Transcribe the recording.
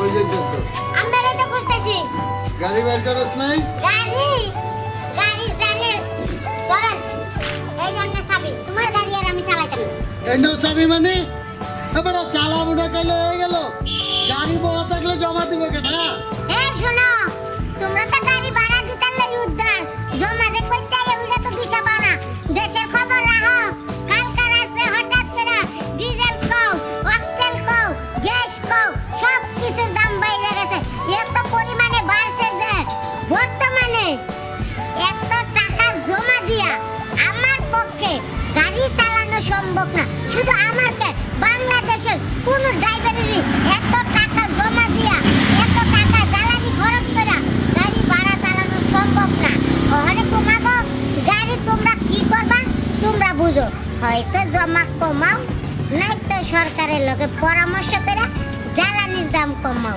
কই যাইতেছো? আমরা তো খুঁজতেছি গাড়ি বের করছ নাই? গাড়ি জানে ধরেন এই জন্য চাবি তোমার গাড়ি আর আমি চালাইতাম না। এই নাও চাবি মানে এবারে চালাবো না কইলে হয়ে গেল। গাড়ি বড় থাকলে জমা দিবে কেনা? এই শোনো তোমরা তো গাড়ি ভাড়া দিতে লাগি উদ্ধার জমা যে কইতে ওইটা তো দিশা পাও না। দেশের খবর রাখো কালকা রাতে হঠাৎ করে ডিজেল কও অক্টেল কও গ্যাস কও সব কিছুর দাম বাইরে গেছে। এত পরিমাণে বাড়ছে যে বর্তমানে এত টাকা জমা দিয়া আমার পক্ষে গাড়ি চালানো সম্ভব না। শুধু আমার কে বাংলাদেশের কোন ড্রাইভারেরই এত টাকা জমা দিয়া এত টাকা জ্বালানি খরচ করে গাড়ি ভাড়া চালানো সম্ভব না। ওখানে তোমাকে গাড়ি তোমরা কি করবা তোমরা বুঝো। হয়তো জমা কমাও নাই তো সরকারের লগে পরামর্শ করে জ্বালানির দাম কমাও।